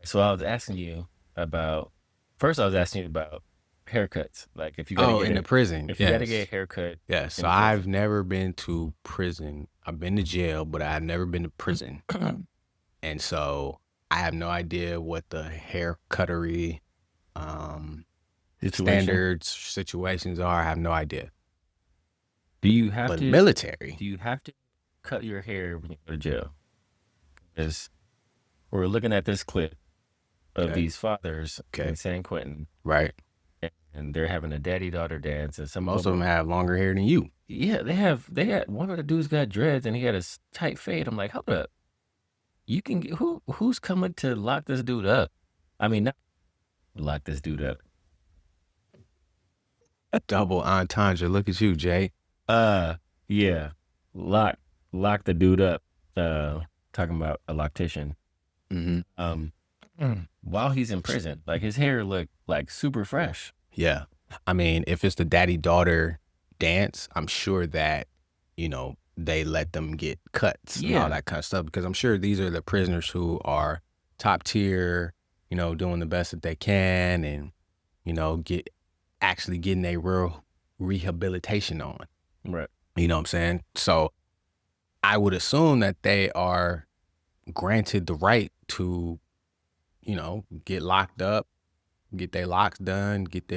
So I was asking you about first I was asking you about haircuts. Like Oh, in the prison. if you gotta get Yes. a haircut Yes. in So the I've prison. never been to prison. I've been to jail, but I've never been to prison. And so I have no idea what the hair cuttery um, Situation. standards, situations are. I have no idea. Do you have But to military, do you have to cut your hair when you go to jail? Because we're looking at this clip of okay, these fathers in okay, San Quentin right. and they're having a daddy daughter dance and some of Most of them them have longer hair than you. yeah, they had one of the dudes got dreads and he had a tight fade. I'm like, hold up. You can get who's coming to lock this dude up? I mean, not lock this dude up. Double entendre. Look at you, Jay. Uh, yeah, lock lock the dude up. Talking about a loctician. Hmm. Um, while he's in prison, like his hair looked like super fresh. Yeah. I mean, if it's the daddy daughter dance, I'm sure that, they let them get cuts and all Yeah, that kind of stuff because I'm sure these are the prisoners who are top tier, doing the best that they can and, get actually getting a real rehabilitation on. right. You know what I'm saying? So I would assume that they are granted the right to, get locked up, get their locks done, get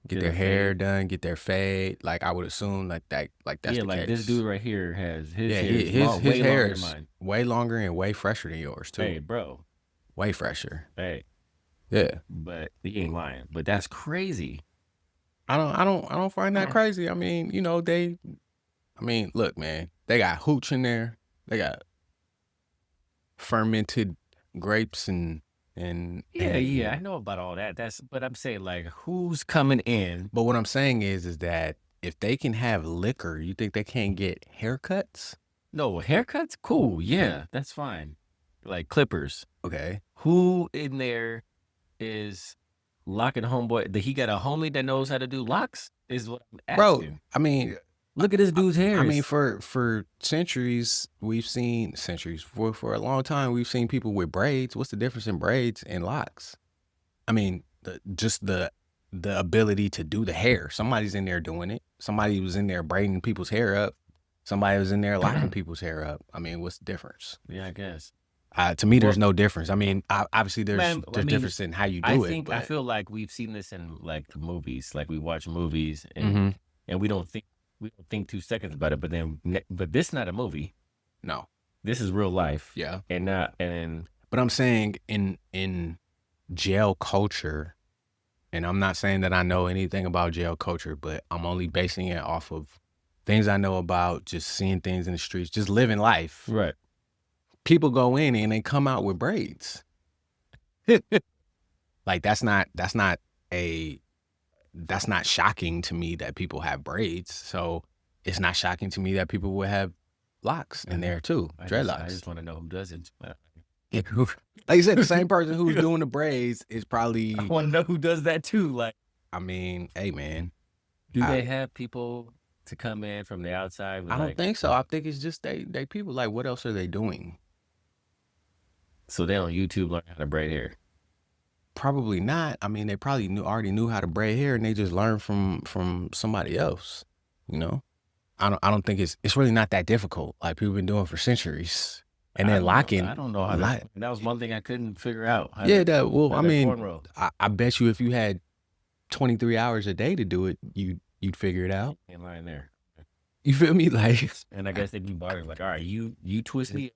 Get their a hair fade. done, get their fade. Like I would assume like that's Yeah, the like this case. dude right here has his Yeah, hair is his way hair longer than is mine. way longer and way fresher than yours too. Hey, bro. Way fresher. Hey, Yeah. but he ain't lying. But that's crazy. I don't find that crazy. I mean, look, man, they got hooch in there. They got fermented grapes and Yeah, yeah, I and know about all that. That's but I'm saying like who's coming in? but what I'm saying is that if they can have liquor, you think they can't get haircuts? No, haircuts? Cool. Yeah, that's fine. Like clippers. Okay. Who in there is locking homeboy? He got a homie that knows how to do locks? Is what I'm Bro, asking. I mean, Look at this dude's I mean, hairs. for centuries, for a long time, we've seen people with braids. What's the difference in braids and locks? I mean, the ability to do the hair. Somebody's in there doing it. Somebody was in there braiding people's hair up. Somebody was in there locking people's hair up. I mean, what's the difference? Yeah, I guess. To me, there's Well, no difference. I mean, obviously there's man, I there's mean, difference in how you do it, I but feel like we've seen this in like the movies. Like we watch movies hmm and we don't think 2 seconds about it. But then but this not a movie. no, This is real life. yeah. And not and But I'm saying in jail culture, and I'm not saying that I know anything about jail culture, but I'm only basing it off of things I know about just seeing things in the streets, just living life. right. People go in and they come out with braids. Like a that's not shocking to me that people have braids. So it's not shocking to me that people would have locks in there too, I dreadlocks. just want to know who does it. Like you said, the same person who's doing the braids is I probably. want to know who does that too. Like, I mean, hey man, do I they have people to come in from the outside with I don't like, think so. I think it's just they people like what else are they doing? so they on YouTube learn how to braid hair? Probably not. I mean, they probably already knew how to braid hair and they just learned from somebody else. You know, I don't think it's really not that difficult. Like people been doing for centuries, and then I locking, don't know how to. like That was one thing I couldn't figure out yeah. That well, how I to mean, cornrow. I bet you if you had 23 hours a day to do it, you'd figure it out. In line there. You feel me? Like And I guess they'd be bartering like, all right, you twist me,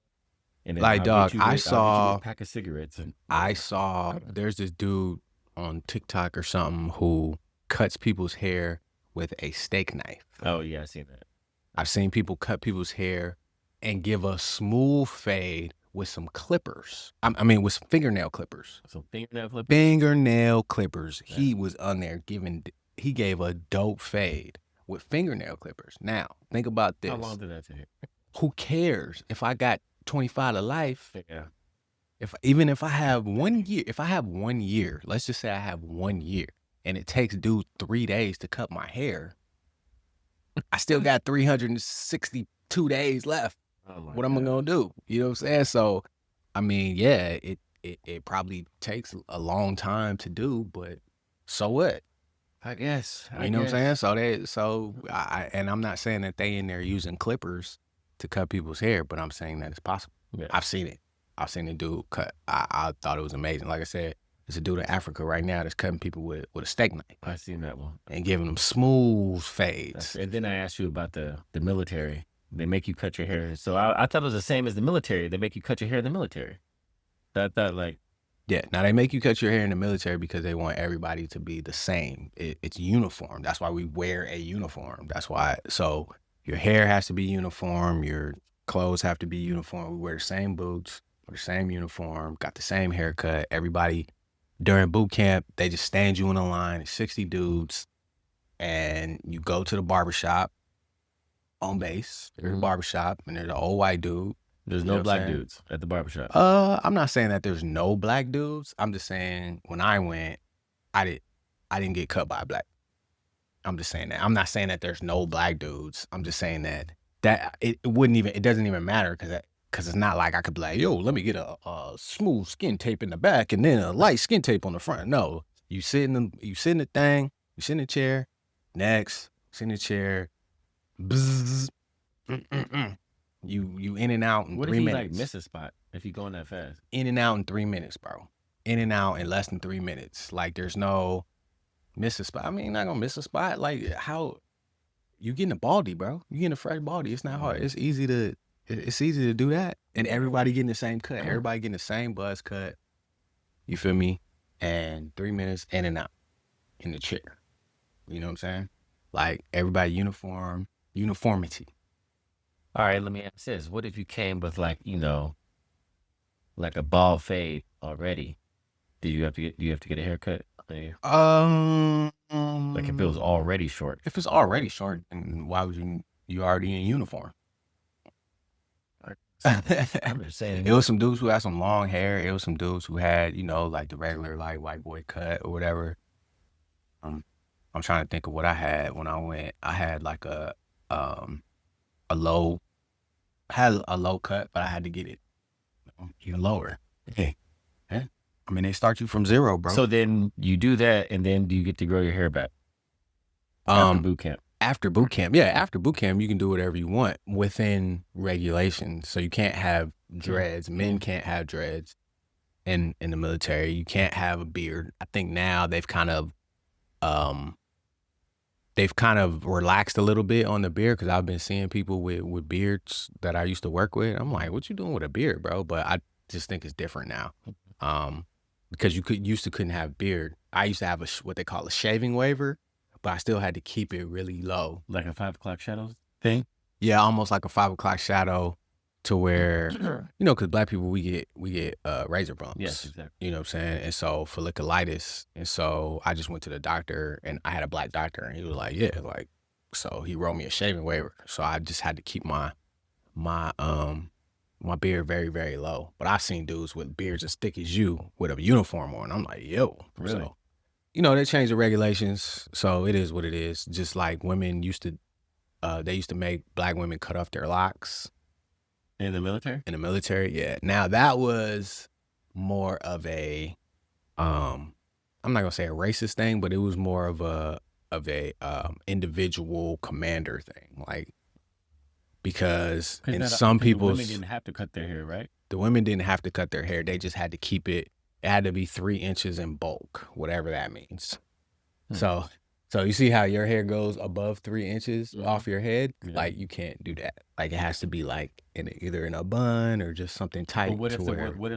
and then like dog. I'll get you this pack of cigarettes. And I saw there's this dude on TikTok or something who cuts people's hair with a steak knife. oh yeah, I seen that. I've seen people cut people's hair and give a smooth fade with some clippers. I mean, with some fingernail clippers. So fingernail clippers. Fingernail clippers. That's He was on there he gave a dope fade with fingernail clippers. Now, think about how long this. did that take? Who cares if I got 25 to life? Yeah, If I have 1 year, let's just say I have 1 year and it takes dude 3 days to cut my hair, I still got 362 days left. oh my What am I god. gonna do? You know what I'm saying? So, I mean, yeah, it probably takes a long time to do, but so what? I guess. You know what I'm saying? And I'm not saying that they in there using clippers to cut people's hair, but I'm saying that it's possible. Yeah. I've seen it. I've seen a dude cut. I thought it was amazing. Like I said, there's a dude in Africa right now that's cutting people with a steak knife I seen that one. and giving them smooth fades. And then I asked you about the military. They make you cut your hair. So I thought it was the same as the military. They make you cut your hair in the military. So I thought like, Yeah, now they make you cut your hair in the military because they want everybody to be the same. It's uniform. That's why we wear a uniform. That's why. So your hair has to be uniform. Your clothes have to be uniform. We wear the same boots, wear the same uniform, got the same haircut. Everybody during boot camp, they just stand you in a line, 60 dudes, and you go to the barbershop on base. There's a barbershop, and there's an old white dude. there's You know no what I'm black saying? dudes at the barbershop. I'm not saying that there's no black dudes. I'm just saying when I went, I didn't get cut by a black. I'm just saying that. I'm not saying that there's no black dudes. I'm just saying that it doesn't even matter because it's not like I could be like, yo, let me get a smooth skin tape in the back and then a light skin tape on the front. No, you sit in the thing, you sit in the chair, next, sit in the chair, bzzz, you in and out in What 3 if you minutes. like miss a spot if you going that fast? In and out in 3 minutes, bro. In and out in less than 3 minutes. Like there's no miss a spot. I mean, you're not gonna miss a spot. Like how you getting a baldy, bro? You getting a fresh baldy. It's not hard. It's easy to do that. And everybody getting the same cut. Everybody getting the same buzz cut. You feel me? And 3 minutes in and out in the chair. You know what I'm saying? Like everybody uniformity. All right, let me ask this. What if you came with like, like a bald fade already? Do you have to get a haircut? Like if it was already short. If it's already short, then why would you already in uniform? I'm just saying. It was some dudes who had some long hair. It was some dudes who had, like the regular like white boy cut or whatever. I'm trying to think of what I had when I went. I had like a low cut, but I had to get it even lower. Hey, I mean, they start you from zero, bro. So then you do that, and then do you get to grow your hair back after boot camp? After boot camp, yeah. After boot camp, you can do whatever you want within regulations. So you can't have dreads. Men can't have dreads in the military. You can't have a beard. I think now they've kind of relaxed a little bit on the beard because I've been seeing people with beards that I used to work with. I'm like, what you doing with a beard, bro? But I just think it's different now. Because you couldn't have beard. I used to have what they call a shaving waiver, but I still had to keep it really low. Like a 5 o'clock shadows thing? Yeah, almost like a 5 o'clock shadow to where, because black people, we get razor bumps. Yes, exactly. You know what I'm saying? And so folliculitis. And so I just went to the doctor and I had a black doctor and he was like, yeah, like, so he wrote me a shaving waiver. So I just had to keep my beard very, very low. But I've seen dudes with beards as thick as you with a uniform on. I'm like, yo. Really? So, they changed the regulations. So it is what it is. Just like women used to, they used to make black women cut off their locks. In the military? In the military, yeah. Now that was more of a, I'm not gonna say a racist thing, but it was more of a individual commander thing. Like, because in some people's, women didn't have to cut their hair, right? the women didn't have to cut their hair. They just had to keep it. It had to be 3 inches in bulk, whatever that means. So you see how your hair goes above 3 inches off your head? Yeah. Like you can't do that. Like it has to be like either in a bun or just something tight. But what if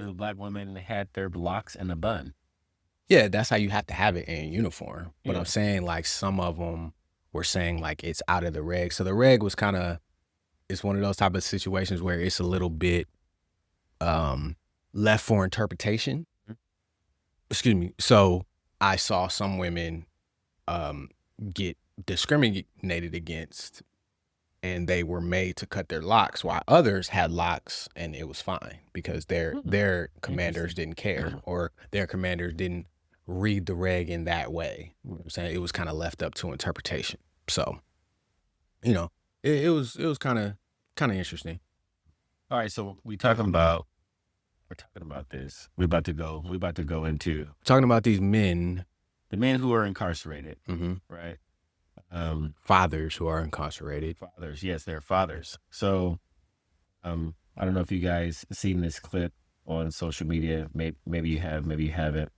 the black women had their locks in a bun? Yeah, that's how you have to have it in uniform. But I'm saying like some of them were saying like it's out of the reg. So the reg was it's one of those type of situations where it's a little bit left for interpretation. Excuse me. So I saw some women get discriminated against and they were made to cut their locks while others had locks and it was fine because their commanders didn't care or their commanders didn't read the reg in that way. You know what I'm saying? It was kind of left up to interpretation. So, it was kind of interesting. All right, so we're talking about we're talking about this, we're about to go into Talking about these men, the men who are incarcerated, mhm, right? fathers who are incarcerated. Fathers, yes, they're fathers. So, I don't know if you guys seen this clip on social media. Maybe you have, maybe you haven't.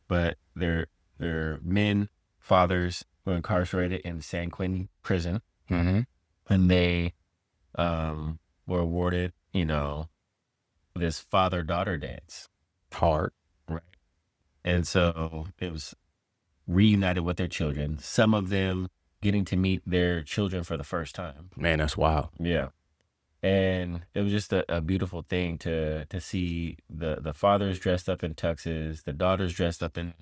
But they're men, fathers who are incarcerated in San Quentin prison, Mm-hmm. and they were awarded, this father-daughter dance, Hard. right? And so it was reunited with their children. Some of them getting to meet their children for the first time. Man, that's wild. Yeah. And it was just a beautiful thing to see the fathers dressed up in tuxes, the daughters dressed up in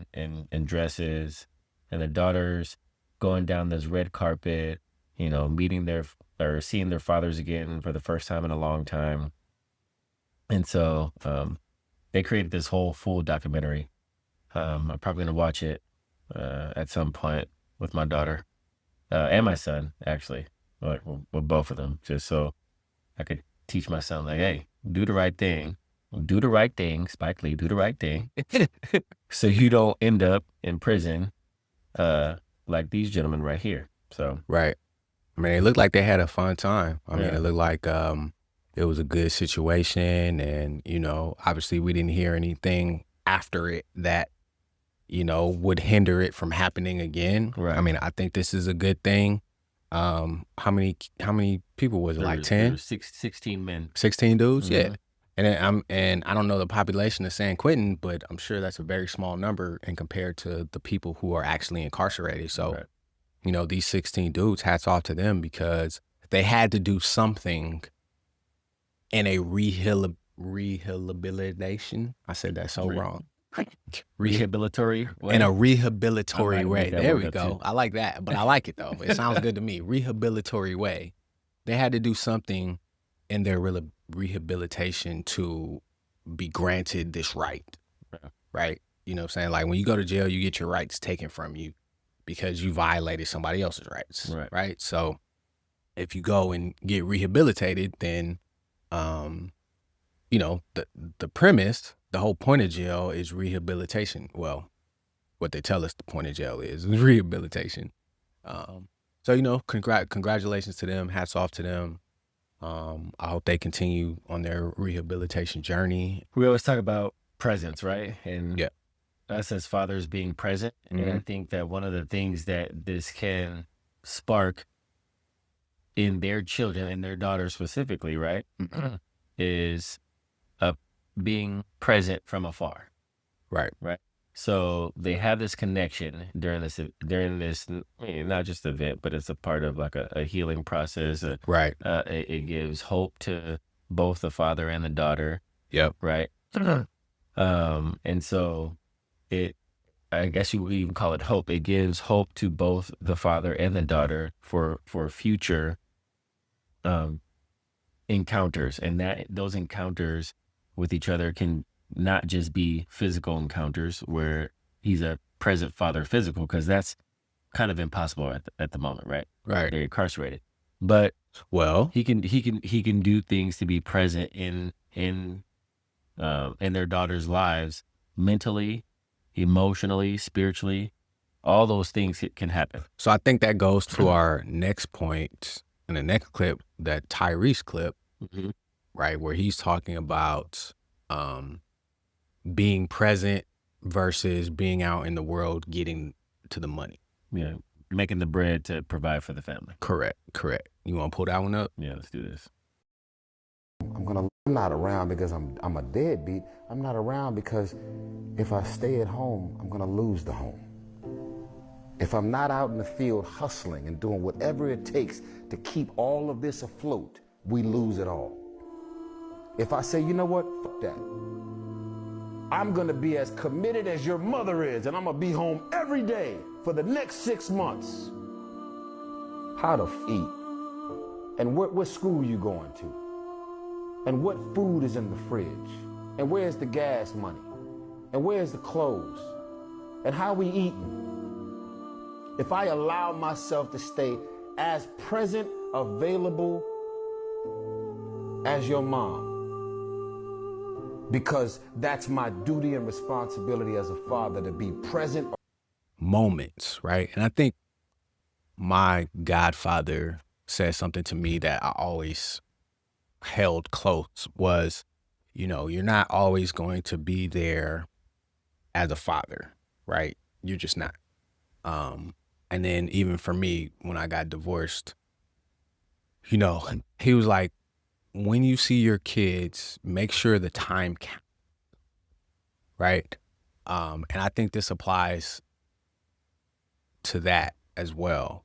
dresses, and the daughters going down this red carpet, meeting or seeing their fathers again for the first time in a long time. And so they created this whole full documentary. I'm probably gonna watch it at some point with my daughter and my son, actually, like with both of them, just so I could teach my son, like, hey, do the right thing. Do the right thing, Spike Lee, do the right thing. So you don't end up in prison like these gentlemen right here. So Right. I mean, it looked like they had a fun time. I mean, Yeah. it looked like it was a good situation. And, obviously we didn't hear anything after it that, would hinder it from happening again. Right. I mean, I think this is a good thing. How many people was it? Like 10? 16 men. 16 dudes? Yeah. Mhm. And I don't know the population of San Quentin, but I'm sure that's a very small number and compared to the people who are actually incarcerated. So, Right. these 16 dudes, hats off to them because they had to do something in a rehabilitation. I said that so wrong. Rehabilitatory way. In a I rehabilitatory might way. make that There word we up, go. too. I like that, but I like it though. It sounds good to me. Rehabilitatory way. They had to do something in their rehabilitation to be granted this right. Yeah. Right? You know what I'm saying? Like when you go to jail, you get your rights taken from you because you violated somebody else's rights. Right. So if you go and get rehabilitated, then the premise, the whole point of jail is rehabilitation. Well, what they tell us the point of jail is rehabilitation. So congratulations to them. Hats off to them. I hope they continue on their rehabilitation journey. We always talk about presence, right? And Yeah. us as fathers being present. And I think that one of the things that this can spark in their children and their daughters specifically, right, is being present from afar. Right. So they have this connection during this, not just event, but it's a part of like a healing process. Right. It gives hope to both the father and the daughter. Yep. Right. And so I guess you would even call it hope. It gives hope to both the father and the daughter for future encounters, and that those encounters with each other can not just be physical encounters where he's a present father physical, because that's kind of impossible at the moment, right? Right. They're incarcerated, but Well, he can do things to be present in their daughter's lives, mentally, emotionally, spiritually. All those things can happen. so I think that goes to our next point in the next clip, that Tyrese clip, Mhm. right, where he's talking about being present versus being out in the world getting to the money. Yeah, making the bread to provide for the family. Correct. You want to pull that one up? Yeah, let's do this. I'm not around because I'm a deadbeat. I'm not around because if I stay at home, I'm gonna lose the home. If I'm not out in the field hustling and doing whatever it takes to keep all of this afloat, we lose it all. If I say, you know what, fuck that. I'm gonna be as committed as your mother is, and I'm gonna be home every day for the next 6 months. How to eat, and what school you going to, and what food is in the fridge, and where's the gas money, and where's the clothes, and how we eating. If I allow myself to stay as present, available as your mom, because that's my duty and responsibility as a father, to be present. Moments, right? And I think my godfather said something to me that I always held close was, you're not always going to be there as a father, right? You're just not. And then even for me, when I got divorced, he was like, when you see your kids, make sure the time counts, right? And I think this applies to that as well,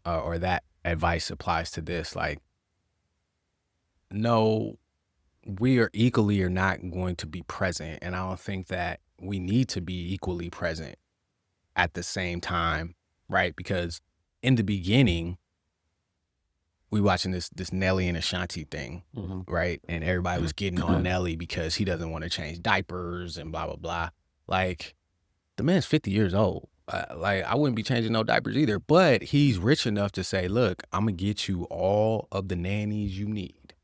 or that advice applies to this. Like, no, we are equally or not going to be present. And I don't think that we need to be equally present at the same time, right? Because in the beginning, we watching this Nelly and Ashanti thing, right? And everybody was getting on Nelly because he doesn't want to change diapers and blah, blah, blah. Like, the man's 50 years old. Like, I wouldn't be changing no diapers either, but he's rich enough to say, look, I'm going to get you all of the nannies you need.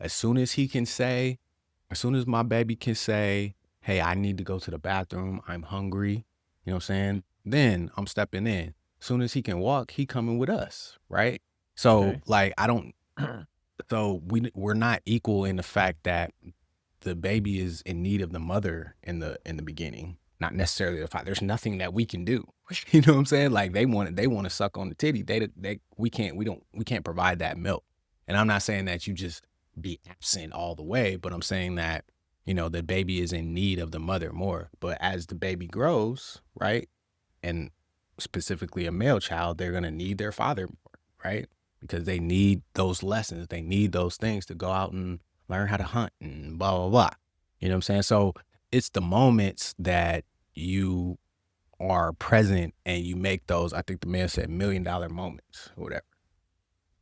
As soon as my baby can say, hey, I need to go to the bathroom, I'm hungry, you know what I'm saying? Then I'm stepping in. As soon as he can walk, he coming with us, right? So, Okay. like, we're not equal in the fact that the baby is in need of the mother in the beginning, not necessarily the father. There's nothing that we can do. You know what I'm saying? Like, they want to suck on the titty. We can't provide that milk. And I'm not saying that you just be absent all the way, but I'm saying that, the baby is in need of the mother more. But as the baby grows, right, and specifically a male child, they're going to need their father more, right? Because they need those lessons. They need those things to go out and learn how to hunt and blah, blah, blah. You know what I'm saying? So it's the moments that you are present and you make those, I think the man said, $1 million moments or whatever.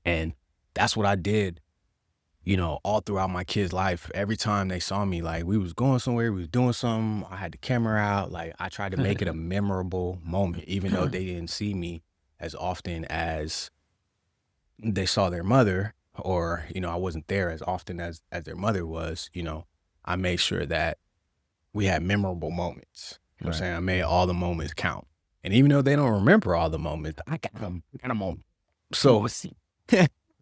And that's what I did, all throughout my kids' life. Every time they saw me, like, we was going somewhere, we was doing something, I had the camera out, like, I tried to make it a memorable moment, even though they didn't see me as often as they saw their mother, or, I wasn't there as often as their mother was. I made sure that we had memorable moments. You know what I'm saying? I made all the moments count. And even though they don't remember all the moments, I got a moment. So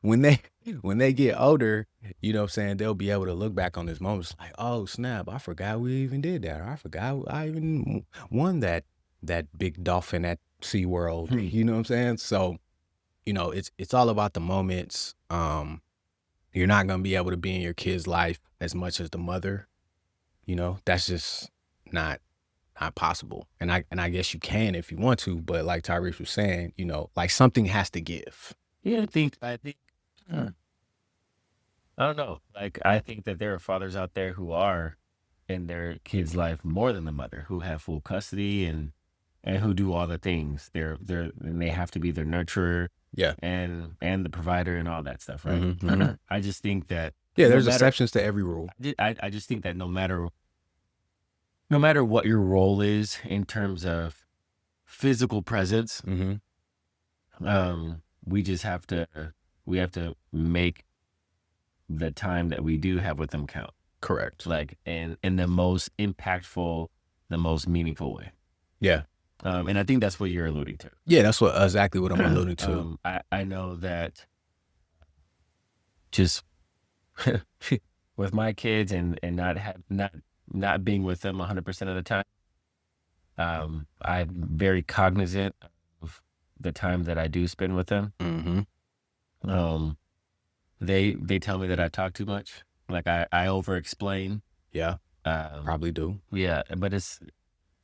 when they get older, you know what I'm saying, they'll be able to look back on this moment like, oh snap, I forgot we even did that. Or I forgot I even won that big dolphin at SeaWorld. You know what I'm saying? So, it's all about the moments. You're not gonna be able to be in your kid's life as much as the mother. That's just not possible. And I guess you can if you want to, but like Tyrese was saying, like, something has to give. Yeah, I think, I don't know. Like, I think that there are fathers out there who are in their kid's life more than the mother, who have full custody and who do all the things. And they have to be their nurturer, Yeah. and the provider and all that stuff, right? I just think that there's exceptions to every rule. I just think that no matter what your role is in terms of physical presence, we just have to make the time that we do have with them count. Correct. Like, in the most impactful, the most meaningful way. Yeah. And I think that's what you're alluding to. Yeah, that's exactly what I'm alluding to. I know that just with my kids and not being with them 100% of the time, I'm very cognizant of the time that I do spend with them. They tell me that I talk too much. Like, I over explain. Yeah. Probably do. Yeah, but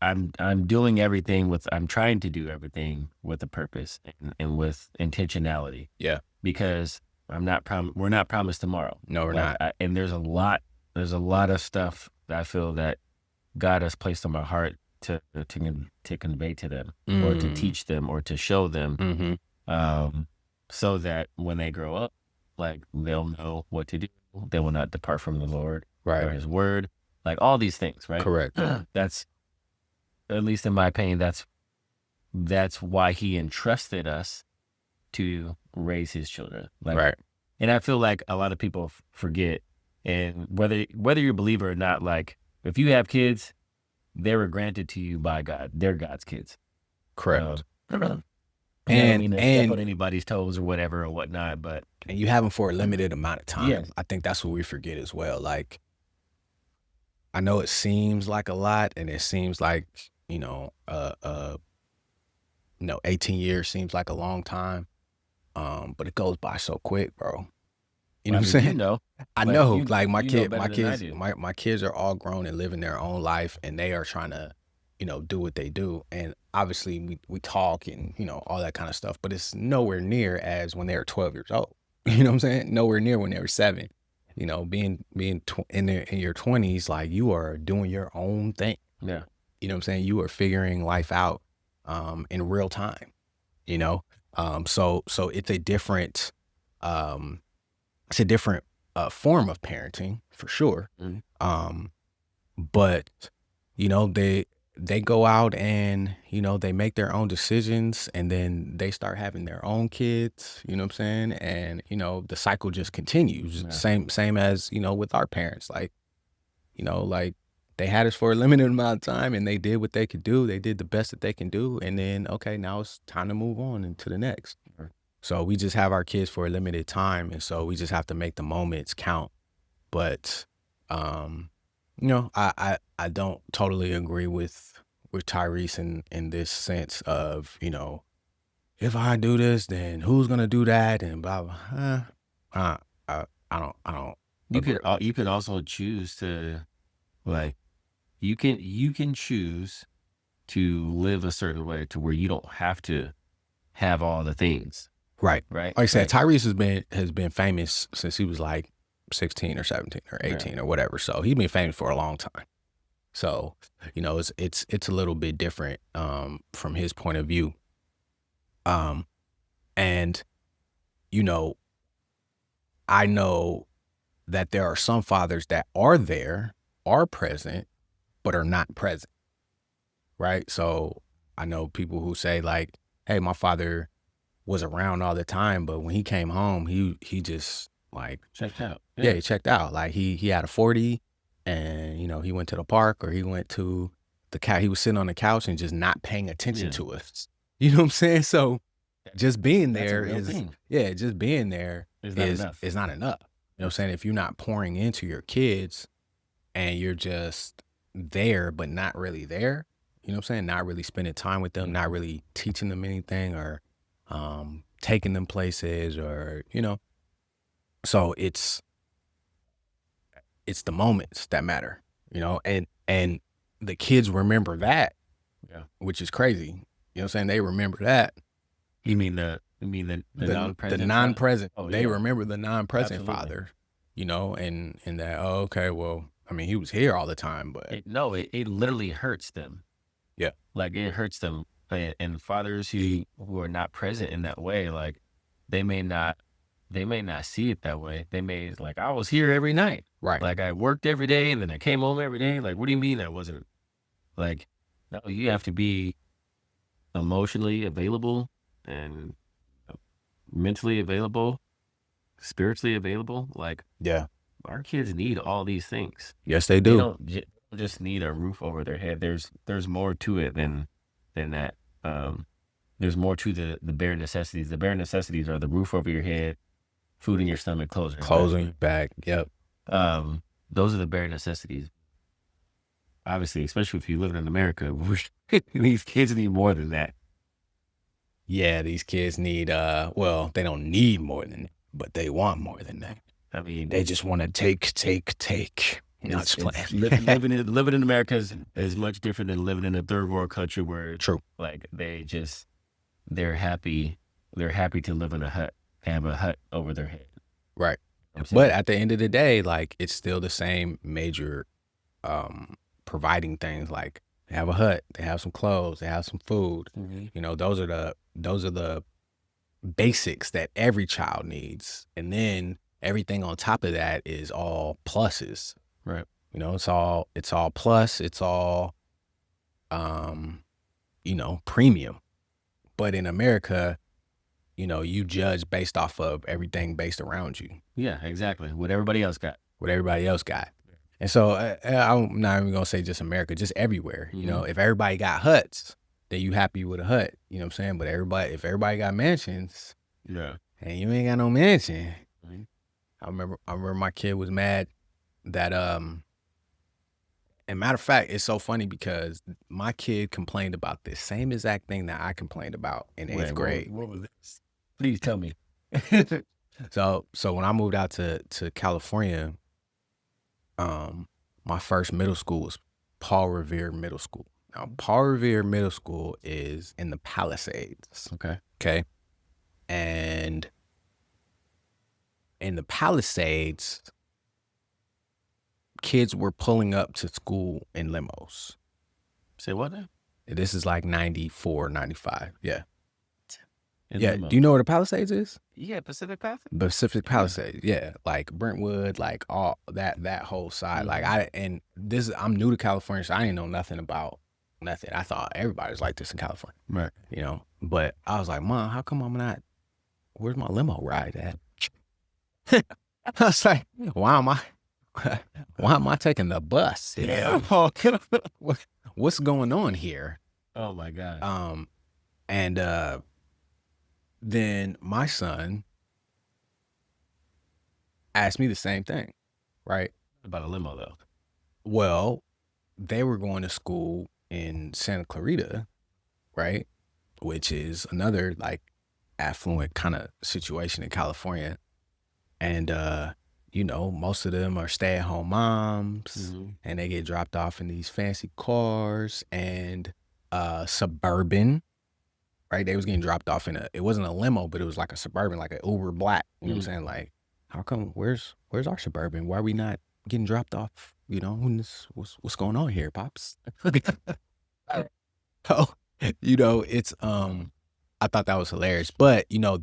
I'm doing everything I'm trying to do everything with a purpose and with intentionality. Yeah. Because we're not promised tomorrow. No, we're not. And there's a lot of stuff that I feel that God has placed on my heart to convey to them, or to teach them, or to show them, so that when they grow up, like, they'll know what to do. They will not depart from the Lord, right, or His word, like all these things, right? Correct. That's, at least in my opinion, that's why He entrusted us to raise His children. Like, right. And I feel like a lot of people forget And whether you believe it or not, like if you have kids, they were granted to you by God. They're God's kids. Correct. I don't And mean to step on anybody's toes or whatever or whatnot, but you have them for a limited amount of time. Yeah. I think that's what we forget as well. Like, I know it seems like a lot, and it seems like, 18 years seems like a long time. But it goes by so quick, bro. You know what I'm saying? You know, I like, know, you- like my you know kid, better my than I kids, do. my kids are all grown and living their own life, and they are trying to, do what they do. And obviously, we talk and all that kind of stuff, but it's nowhere near as when they were 12 years old. You know what I'm saying? Nowhere near when they were 7. Being in your 20s, like you are doing your own thing. Yeah. You know what I'm saying? You are figuring life out in real time. So it's a different form of parenting for sure. Mhm. But they go out and they make their own decisions, and then they start having their own kids, you know what I'm saying? And the cycle just continues. Yeah. Same as with our parents, like they had us for a limited amount of time, and they did what they could do. They did the best that they can do, and then okay, now it's time to move on into the next. Sure. So we just have our kids for a limited time, and so we just have to make the moments count. But I don't totally agree with Tyrese in this sense of, if I do this, then who's gonna do that, and blah blah. I don't. You could also choose to, like, you can choose to live a certain way to where you don't have to have all the things. Right. Right. Like I said, Tyrese has been famous since he was like 16 or 17 or 18 or whatever. So he's been famous for a long time. So, it's a little bit different from his point of view. And I know that there are some fathers that are present, but are not present. Right? So I know people who say like, hey, my father was around all the time, but when he came home, he just like checked out. Yeah, he checked out. Like he had a 40, and he went to the park, or he went to the couch. He was sitting on the couch and just not paying attention to us. You know what I'm saying? So just being there just being there is not enough. You know what I'm saying? If you're not pouring into your kids and you're just there but not really there, you know what I'm saying? Not really spending time with them, not really teaching them anything, or taking them places, or so it's the moments that matter, and the kids remember that, which is crazy. You know what I'm saying? They remember that. You mean the non-present? The non-present. Oh, they yeah. remember the non-present Absolutely. father, and that, oh, okay, well, I mean, he was here all the time, but It literally hurts them. Yeah. Like it hurts them. And fathers who are not present in that way, like they may not see it that way. They may like, I was here every night. Right. Like I worked every day and then I came home every day. Like, what do you mean I wasn't? Like, no, you have to be emotionally available and mentally available, spiritually available. Like, Yeah. our kids need all these things. Yes, they They do. don't just need a roof over their head. There's more to it than that. There's more to the bare necessities. The bare necessities are the roof over your head, food in your stomach, clothes on your back. Yep. Those are the bare necessities. Obviously, especially if you live in America, these kids need more than that. Yeah, these kids need well, they don't need more than that, but they want more than that. I mean, They just want to take. No, just playing. living in America is much different than living in a third world country where True. Like they're happy to live in a hut, have a hut over their head. Right. You know what I'm saying? But at the end of the day, like it's still the same major providing things. Like they have a hut, they have some clothes, they have some food. Mhm. Those are the basics that every child needs. And then everything on top of that is all pluses. Right. It's all plus, it's all premium. But in America, you judge based off of everything based around you. Yeah, exactly. What everybody else got. what everybody else got. And so I'm not even gonna say just America, just everywhere. You know, if everybody got huts, then you happy with a hut. You know what I'm saying? But if everybody got mansions, and you ain't got no mansion, I remember my kid was mad that and matter of fact, it's so funny because my kid complained about this same exact thing that I complained about in 8th grade. What was this? Please tell me. So when I moved out to California, my first middle school was Paul Revere Middle School. Now, Paul Revere Middle School is in the Palisades. Okay. And in the Palisades, kids were pulling up to school in limos. Say what now? This is like 94, 95. Yeah. Limos. Do you know where the Palisades is? Yeah, Pacific Palisades. Pacific Palisades. Yeah. Like Brentwood, like all that whole side. Like I'm new to California, so I didn't know nothing about nothing. I thought everybody was like this in California. Right. You know, but I was like, Mom, how come I'm not, where's my limo ride at? I was like, why am I taking the bus? Yeah. What's going on here? Oh my God. And then my son asked me the same thing, right? About a limo though. Well, they were going to school in Santa Clarita, right? Which is another like affluent kind of situation in California. And you know, most of them are stay-at-home moms, and they get dropped off in these fancy cars and Suburban, right? They was getting dropped off it wasn't a limo, but it was like a Suburban, like an Uber Black. You know what I'm saying? Like, how come, where's our Suburban? Why are we not getting dropped off? You know, what's going on here, Pops? So, you know, it's, I thought that was hilarious. But, you know,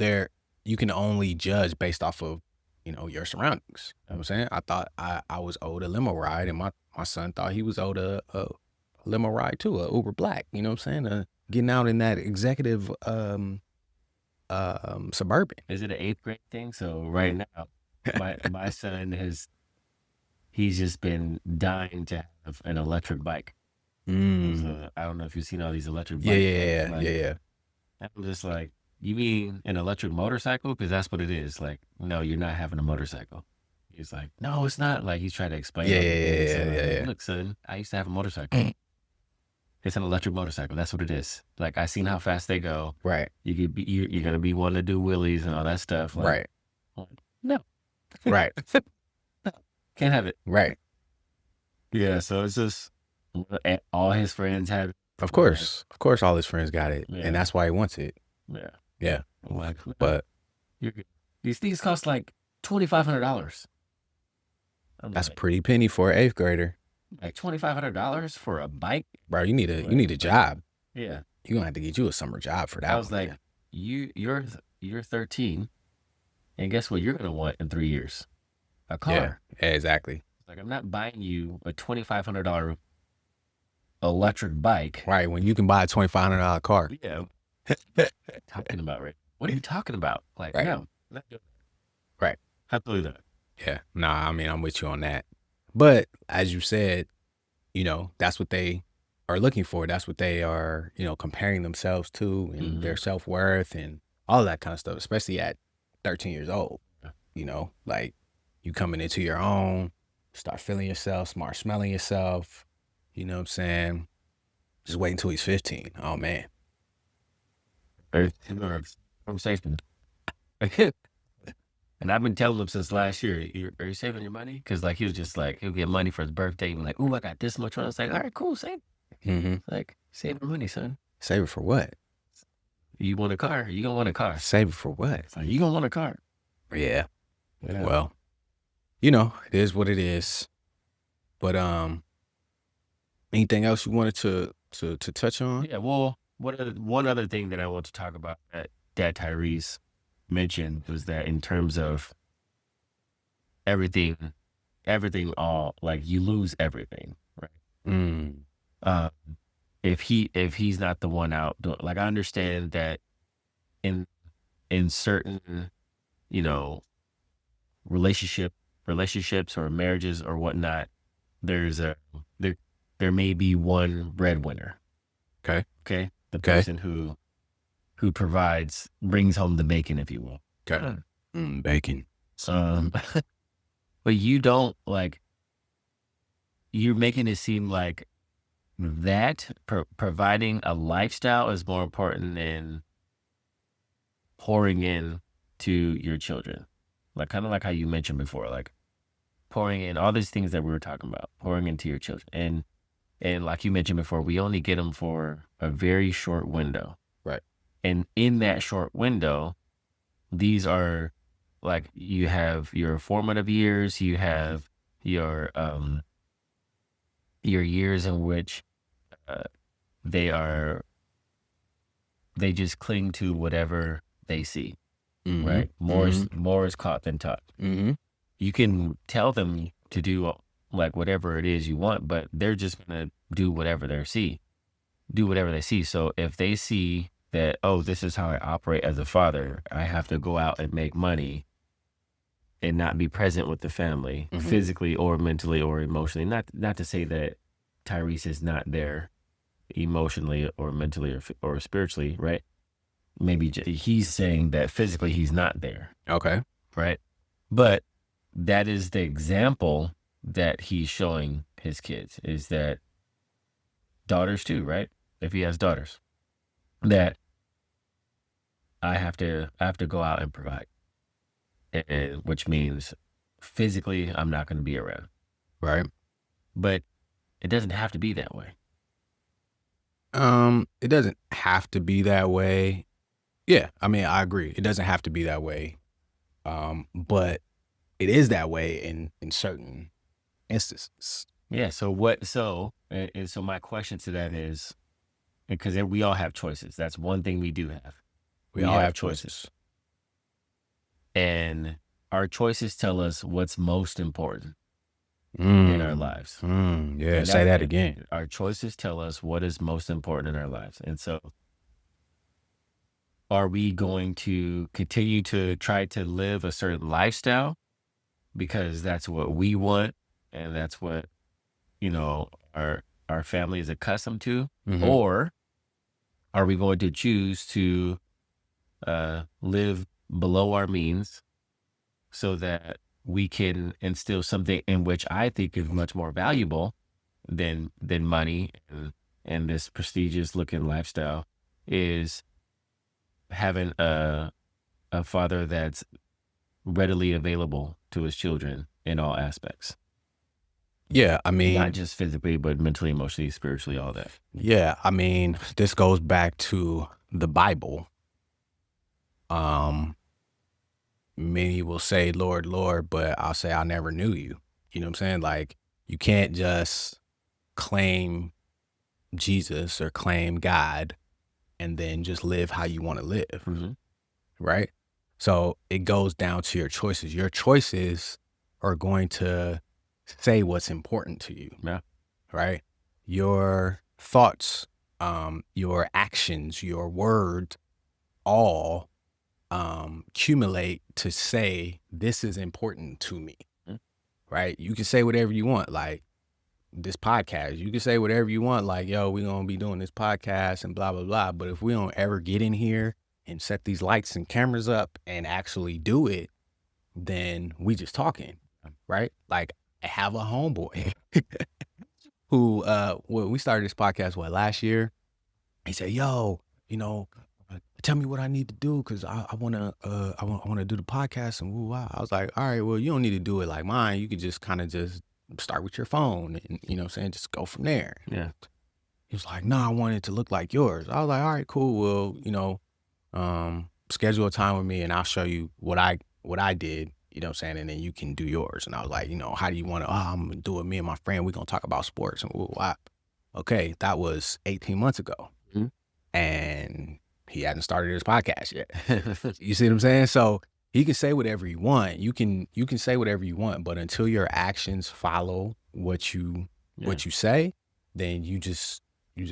you can only judge based off of, you know, your surroundings. You know what I'm saying? I thought I was owed a limo ride, and my son thought he was owed a limo ride too, a Uber Black. You know what I'm saying? Getting out in that executive Suburban. Is it an 8th grade thing? So right now, my son he's just been dying to have an electric bike. So I don't know if you've seen all these electric bikes. Yeah. I'm just like, you mean an electric motorcycle? Because that's what it is. Like, no, you're not having a motorcycle. He's like, no, it's not. Like, he's trying to explain. Yeah. Look, son, I used to have a motorcycle. It's an electric motorcycle. That's what it is. Like, I seen how fast they go. Right. You're gonna be wanting to do wheelies and all that stuff. Like, right. No. Right. No, can't have it. Right. Yeah. So it's just all his friends have it. Of course, all his friends got it, and that's why he wants it. Yeah. Like, but you're good. These things cost like $2,500. That's a pretty penny for an 8th grader. Like $2,500 for a bike, bro. You need a job. Yeah, you're gonna have to get you a summer job for that. I was like, man. You're 13, and guess what? You're gonna want in 3 years? A car. Yeah, exactly. Like, I'm not buying you a $2,500 electric bike. Right, when you can buy a $2,500 car. Yeah. Talking about, right? What are you talking about? Like, no. Right. Absolutely not. Yeah. Nah, I mean, I'm with you on that. But as you said, you know, that's what they are looking for. That's what they are, you know, comparing themselves to, and their self-worth and all that kind of stuff, especially at 13 years old. You know, like, you coming into your own, start feeling yourself, start smelling yourself. You know what I'm saying? Just wait until he's 15. Oh, man. Conversation. And I've been telling him since last year, are you saving your money? Because, like, he was just like, he'll get money for his birthday. And like, ooh, I got this much. I was like, all right, cool, save it. Like, save your money, son. Save it for what? You want a car? You gonna want a car. Save it for what? Like, you gonna want a car. Yeah. Well, you know, it is what it is. But anything else you wanted to touch on? Yeah, well, one other thing that I want to talk about that Tyrese mentioned was that in terms of everything all, like, you lose everything, right? If he's not the one out doing, like, I understand that in certain, you know, relationship relationships or marriages or whatnot, there may be one breadwinner. Okay. The person who brings home the bacon, if you will. Okay. Bacon. But you don't you're making it seem like that providing a lifestyle is more important than pouring in to your children. Like kind of like how you mentioned before, like pouring in all these things that we were talking about, pouring into your children. And like you mentioned before, we only get them for a very short window. Right. And in that short window, these are like, you have your formative years, you have your years in which they just cling to whatever they see. Right. More is caught than taught. You can tell them to do like whatever it is you want, but they're just gonna do whatever they see. So if they see that, oh, this is how I operate as a father, I have to go out and make money and not be present with the family, physically or mentally or emotionally. Not to say that Tyrese is not there emotionally or mentally or spiritually, right? Maybe he's saying that physically he's not there. Okay. Right. But that is the example that he's showing his kids, is that daughters too, right? If he has daughters, that I have to go out and provide, which means physically I'm not going to be around. Right. But it doesn't have to be that way. It doesn't have to be that way. Yeah, I mean, I agree. It doesn't have to be that way. But it is that way in certain instances. Yeah. So my question to that is, because we all have choices. That's one thing we do have. We all have choices. And our choices tell us what's most important in our lives. Yeah, say that again. Our choices tell us what is most important in our lives. And so, are we going to continue to try to live a certain lifestyle because that's what we want and that's what, our family is accustomed to? Or are we going to choose to live below our means so that we can instill something in which I think is much more valuable than money and this prestigious looking lifestyle, is having a father that's readily available to his children in all aspects. Yeah, I mean, not just physically, but mentally, emotionally, spiritually, all that. Yeah, I mean, this goes back to the Bible. Many will say, Lord, Lord, but I'll say, I never knew you. You know what I'm saying? Like, you can't just claim Jesus or claim God and then just live how you want to live. Right? So it goes down to your choices. Your choices are going to say what's important to you. Yeah. Right? Your thoughts, your actions, your words, all accumulate to say, this is important to me. Right? You can say whatever you want, like this podcast. You can say whatever you want, like, yo, we're going to be doing this podcast and blah, blah, blah. But if we don't ever get in here and set these lights and cameras up and actually do it, then we just talking, right? Like, I have a homeboy who, when we started this podcast, last year, he said, yo, tell me what I need to do, because I want to do the podcast and woo wow. I was like, all right, well, you don't need to do it like mine. You could just kind of just start with your phone and, you know what I'm saying, just go from there. Yeah. He was like, no, I want it to look like yours. I was like, all right, cool. Well, schedule a time with me and I'll show you what I did, you know what I'm saying, and then you can do yours. And I was like, how do you want to, I'm going to do it. Me and my friend, we're going to talk about sports and woo wow. Okay, that was 18 months ago. And he hadn't started his podcast yet. You see what I'm saying? So he can say whatever you want. You can say whatever you want, but until your actions follow what you say, then you just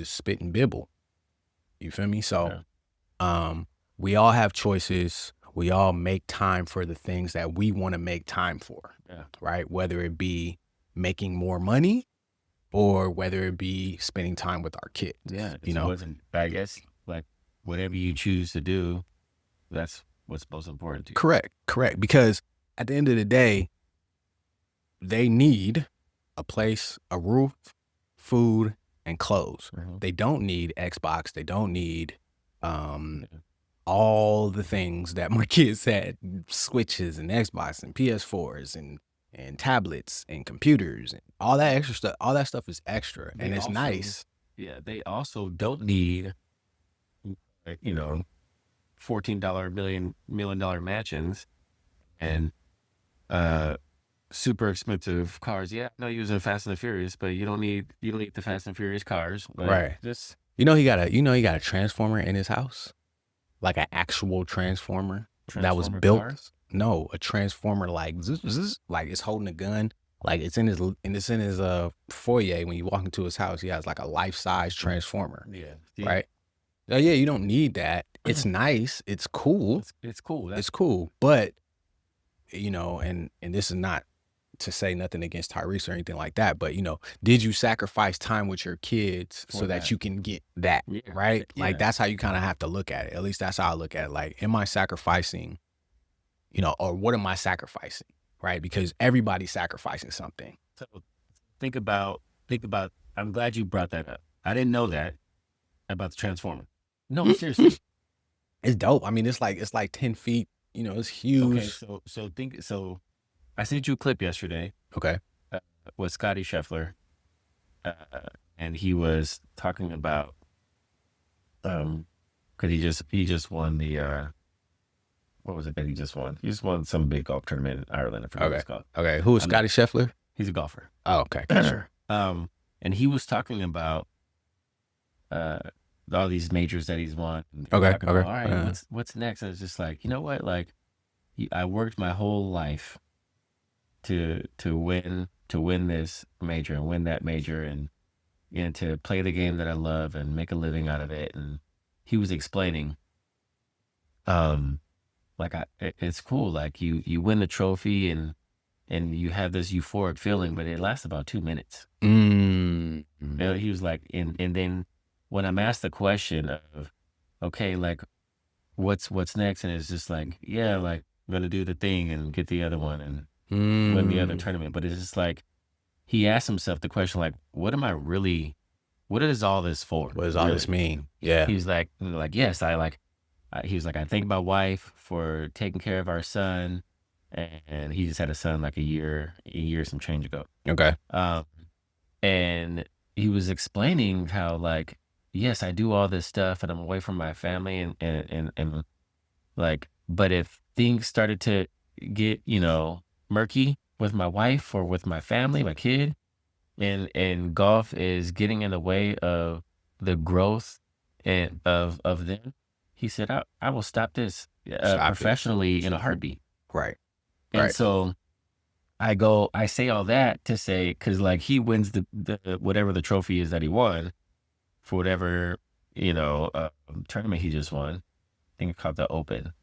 spit and bibble. You feel me? So we all have choices. We all make time for the things that we want to make time for. right? Whether it be making more money or whether it be spending time with our kids. Yeah, you know, I guess like whatever you choose to do, that's what's most important to you. correct. Because at the end of the day, they need a place, a roof, food, and clothes. They don't need Xbox. They don't need all the things that my kids had, Switches and Xbox and PS4s and tablets and computers and all that extra stuff. All that stuff is extra, and it's nice. Yeah, they also don't need, $14 million mansions and super expensive cars. Yeah, no, using Fast and the Furious, but you don't need the Fast and Furious cars. But right. Just he got a transformer in his house, like an actual transformer that was built. Cars? No, a transformer like like it's holding a gun. Like it's in his foyer. When you walk into his house, he has like a life-size transformer. Yeah. Right. Oh yeah, you don't need that. It's nice. It's cool. It's cool. It's cool. But and this is not to say nothing against Tyrese or anything like that, but did you sacrifice time with your kids so that you can get that? Yeah. Right? Yeah. Like that's how you kind of have to look at it. At least that's how I look at it. Like, am I sacrificing, or what am I sacrificing? Right? Because everybody's sacrificing something. So think about, I'm glad you brought that up. I didn't know that about the transformer. No, seriously. It's dope. I mean, it's like 10 feet, it's huge. Okay, so I sent you a clip yesterday. Okay. With Scotty Scheffler. And he was talking about, cause he just won the, what was it that he just won? He just won some big golf tournament in Ireland. I forgot what it's called. Okay. Who is Scotty Scheffler? He's a golfer. Oh, okay. Sure. And he was talking about, all these majors that he's won. Okay. About, all right, what's next? And it's just like, you know what? Like, I worked my whole life to win this major and win that major and to play the game that I love and make a living out of it. And he was explaining, it's cool. Like you win the trophy and you have this euphoric feeling, but it lasts about 2 minutes. Mm-hmm. He was like, and then when I'm asked the question of, okay, like what's next? And it's just like, yeah, like I'm going to do the thing and get the other one and win the other tournament. But it's just like, he asked himself the question, like, what is all this for? What does all this mean? Yeah. He's like, yes, he was like, I thank my wife for taking care of our son. And he just had a son like a year some change ago. Okay. And he was explaining how, like, yes, I do all this stuff and I'm away from my family and like, but if things started to get, murky with my wife or with my family, my kid, and golf is getting in the way of the growth and of them, he said, I will stop this professionally in a heartbeat. Right. And so I say all that to say, because like he wins the whatever the trophy is that he won for whatever tournament he just won. I think it's called the Open,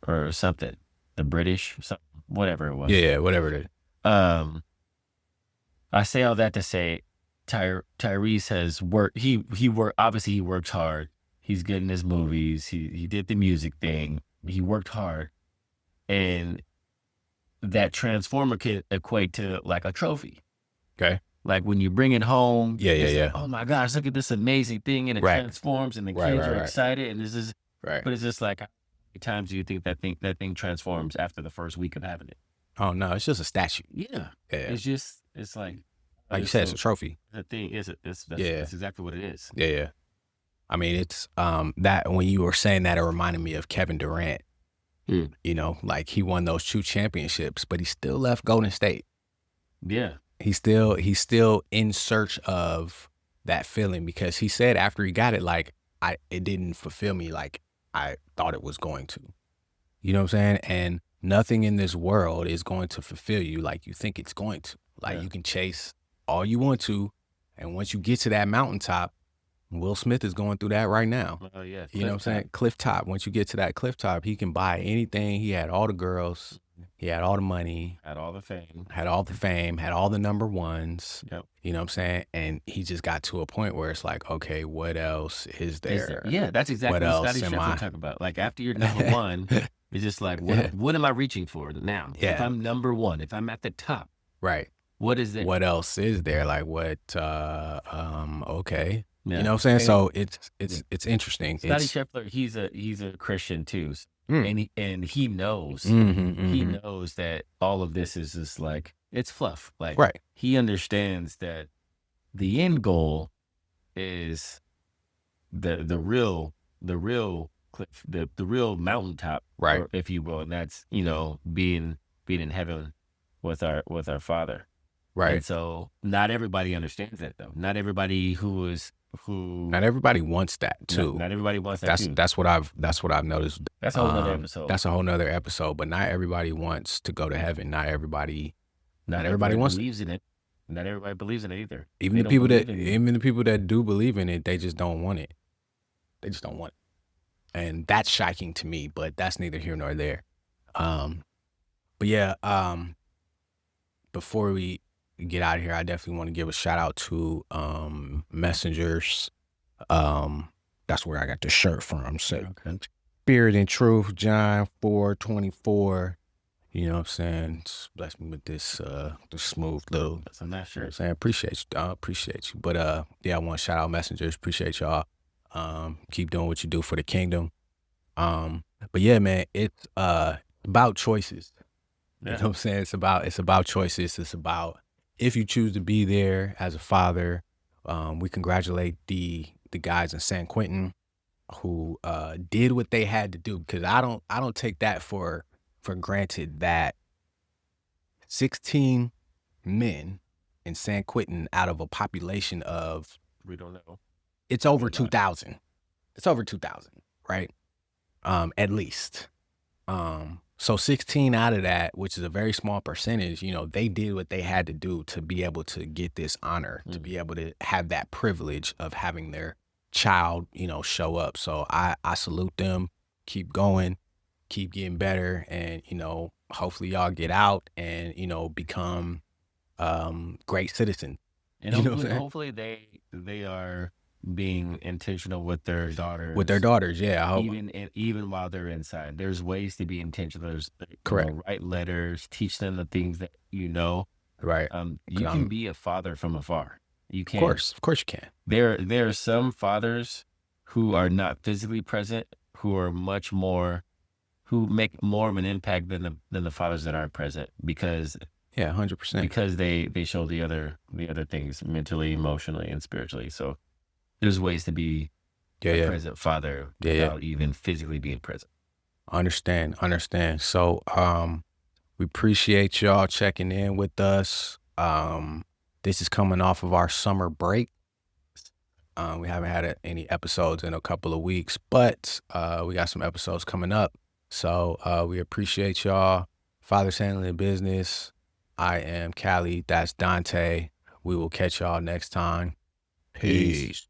or something, the British, something, whatever it was. Yeah, whatever it is. I say all that to say, Tyrese has worked. He obviously he works hard. He's getting his movies. He did the music thing. He worked hard, and that transformer can equate to like a trophy. Okay. Like when you bring it home. Yeah. Like, oh my gosh, look at this amazing thing, and it transforms, and the kids are excited, and this is. Right. But it's just like, how many times do you think that thing transforms after the first week of having it? Oh no, it's just a statue. Yeah. It's like you said, it's a trophy. The thing is, that's exactly what it is. Yeah. I mean, it's that when you were saying that, it reminded me of Kevin Durant. Like he won those 2 championships, but he still left Golden State. Yeah. He's still in search of that feeling, because he said after he got it, like it didn't fulfill me like I thought it was going to. You know what I'm saying? And nothing in this world is going to fulfill you like you think it's going to. Like you can chase all you want to, and once you get to that mountaintop, Will Smith is going through that right now. Oh yeah. You know what I'm saying? Cliff top. Once you get to that cliff top, he can buy anything. He had all the girls. He had all the money. Had all the fame. Had all the fame. Had all the number ones. Yep. You know what I'm saying? And he just got to a point where it's like, okay, what else is there? Yeah, that's exactly what Scotty Scheffler talk about. Like after you're number one, it's just like, what am I reaching for now? Yeah. If I'm number one, if I'm at the top, right? What is it? What else is there? Like what? Okay. Yeah. You know what I'm saying? So it's interesting. Scotty Scheffler, he's a Christian too, and he knows he knows that all of this is just like it's fluff. Like right. He understands that the end goal is the real cliff, the real mountaintop, right? Or, if you will, and that's being in heaven with our Father. Right. And so not everybody understands that though. Not everybody not everybody wants that too. Not everybody wants that too. That's what I've noticed. That's a whole nother episode. That's a whole nother episode. But not everybody wants to go to heaven. Not everybody wants believes in it. Not everybody believes in it either. Even the people that do believe in it, they just don't want it. They just don't want it. And that's shocking to me, but that's neither here nor there. But yeah, before we get out of here, I definitely want to give a shout out to Messengers. That's where I got the shirt from. So Spirit and Truth, John 4:24. You know what I'm saying? Just bless me with this the smooth little. That's a nice shirt. You know what I'm saying? Appreciate you, dog. Appreciate you. But yeah, I want to shout out Messengers. Appreciate y'all. Keep doing what you do for the kingdom. But yeah, man, it's about choices. Yeah. You know what I'm saying? It's about choices. It's about if you choose to be there as a father. We congratulate the guys in San Quentin who did what they had to do, because I don't take that for granted that 16 men in San Quentin out of a population of, we don't know, it's over 2,000. It's over 2,000, right? At least. So 16 out of that, which is a very small percentage, they did what they had to do to be able to get this honor, to be able to have that privilege of having their child, show up. So I salute them. Keep going, keep getting better, and, hopefully y'all get out and, become great citizens. And hopefully they are being intentional with their daughters. Yeah. Even while they're inside, there's ways to be intentional. There's correct. Write letters, teach them the things that Right. You can be a father from afar. You can. Of course you can. There are some fathers who are not physically present, who are much more, who make more of an impact than the fathers that are present, because 100%. Because they show the other things mentally, emotionally, and spiritually. So there's ways to be a present father without even physically being present. Understand. So we appreciate y'all checking in with us. This is coming off of our summer break. We haven't had any episodes in a couple of weeks, but we got some episodes coming up. So we appreciate y'all. Father's Handling Business. I am Cali. That's Donté. We will catch y'all next time. Peace.